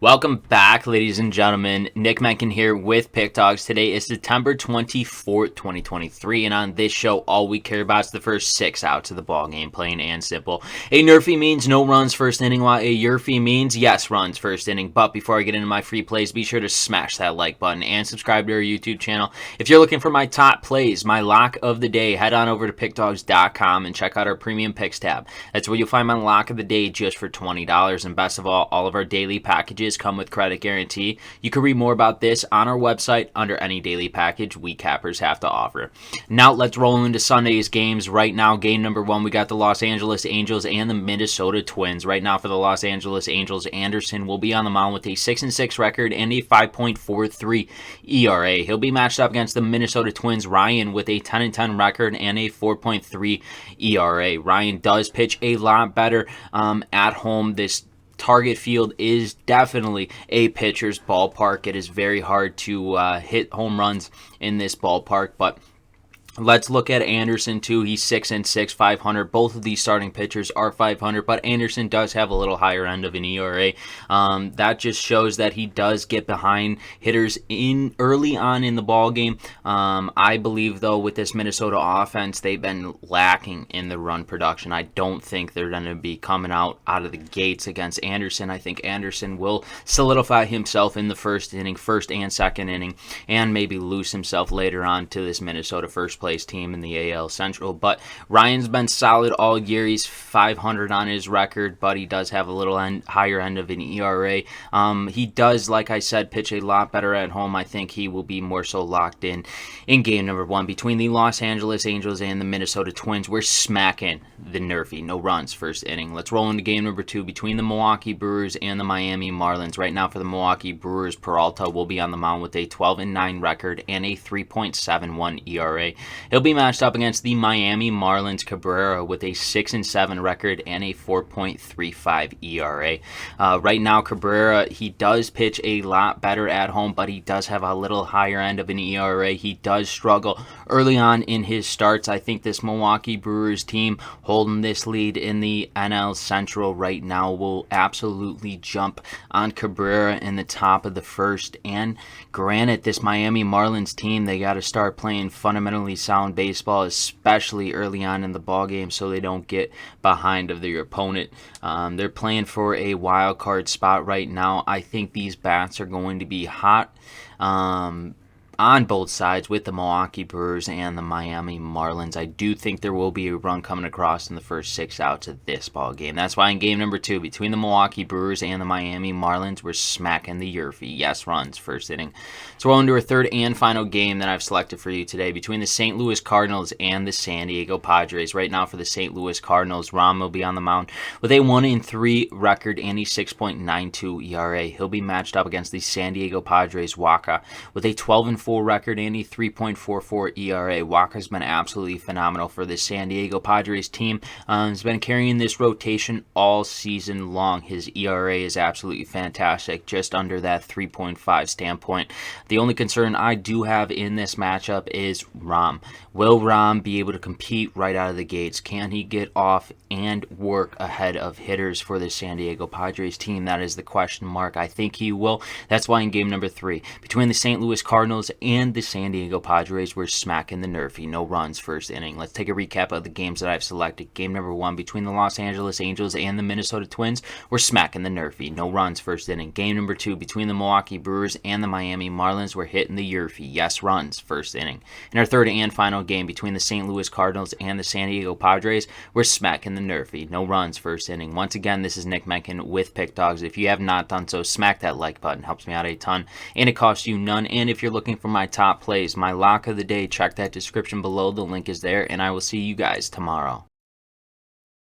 Welcome back, ladies and gentlemen. Nick Mencken here with Pickdawgz. Today is September 24th, 2023, and on this show, all we care about is the first 6 outs of the ball game, plain and simple. A NRFI means no runs first inning, while a YRFI means yes runs first inning. But before I get into my free plays, be sure to smash that like button and subscribe to our YouTube channel. If you're looking for my top plays, my lock of the day, head on over to Pickdawgz.com and check out our premium picks tab. That's where you'll find my lock of the day just for $20. And best of all of our daily packages come with credit guarantee. You can read more about this on our website under any daily package we cappers have to offer. Now let's roll into Sunday's games. Right now, game number 1, we got the Los Angeles Angels and the Minnesota Twins. Right now for the Los Angeles Angels, Anderson will be on the mound with a 6-6 record and a 5.43 ERA. He'll be matched up against the Minnesota Twins, Ryan, with a 10-10 record and a 4.3 ERA. Ryan does pitch a lot better at home. This Target Field is definitely a pitcher's ballpark. It is very hard to hit home runs in this ballpark, but let's look at Anderson too. He's 6-6, 500. Both of these starting pitchers are 500, but Anderson does have a little higher end of an ERA. That just shows that he does get behind hitters in early on in the ball game. I believe though with this Minnesota offense, they've been lacking in the run production. I don't think they're going to be coming out of the gates against Anderson. I think Anderson will solidify himself in the first inning, first and second inning, and maybe lose himself later on to this Minnesota first place team in the AL Central. But Ryan's been solid all year. He's 500 on his record, but he does have a little higher end of an ERA. He does, like I said, pitch a lot better at home. I think he will be more so locked in game number 1 between the Los Angeles Angels and the Minnesota Twins. We're smacking the NRFI, no runs first inning. Let's roll into game number 2 between the Milwaukee Brewers and the Miami Marlins. Right now for the Milwaukee Brewers, Peralta will be on the mound with a 12-9 record and a 3.71 ERA. He'll be matched up against the Miami Marlins, Cabrera, with a 6-7 record and a 4.35 ERA. Right now, Cabrera, he does pitch a lot better at home, but he does have a little higher end of an ERA. He does struggle early on in his starts. I think this Milwaukee Brewers team holding this lead in the NL Central right now will absolutely jump on Cabrera in the top of the first. And granted, this Miami Marlins team, they got to start playing fundamentally sound baseball, especially early on in the ball game, so they don't get behind of their opponent. They're playing for a wild card spot right now. I think these bats are going to be hot on both sides with the Milwaukee Brewers and the Miami Marlins. I do think there will be a run coming across in the first 6 outs of this ball game. That's why in game number 2 between the Milwaukee Brewers and the Miami Marlins, we're smacking the YRFI. Yes runs first inning. So we're on to our third and final game that I've selected for you today between the St. Louis Cardinals and the San Diego Padres. Right now for the St. Louis Cardinals, Rom will be on the mound with a 1-3 record and a 6.92 ERA. He'll be matched up against the San Diego Padres, Waka, with a 12-4 record and a 3.44 ERA. Waka's been absolutely phenomenal for the San Diego Padres team. He's been carrying this rotation all season long. His ERA is absolutely fantastic, just under that 3.5 standpoint. The only concern I do have in this matchup is Rom. Will Rom be able to compete right out of the gates? Can he get off and work ahead of hitters for the San Diego Padres team? That is the question mark. I think he will. That's why in game number 3 between the St. Louis Cardinals and the San Diego Padres, we're smacking the NRFI. No runs first inning. Let's take a recap of the games that I've selected. Game number 1 between the Los Angeles Angels and the Minnesota Twins, we're smacking the NRFI. No runs first inning. Game number 2 between the Milwaukee Brewers and the Miami Marlins, we're hitting the YRFI. Yes runs first inning. In our third and final game between the St. Louis Cardinals and the San Diego Padres, we're smacking the NRFI. No runs first inning. Once again, this is Nick Mencken with Pickdawgz. If you have not done so, smack that like button. Helps me out a ton, and it costs you none. And if you're looking for my top plays, my lock of the day, check that description below. The link is there, and I will see you guys tomorrow.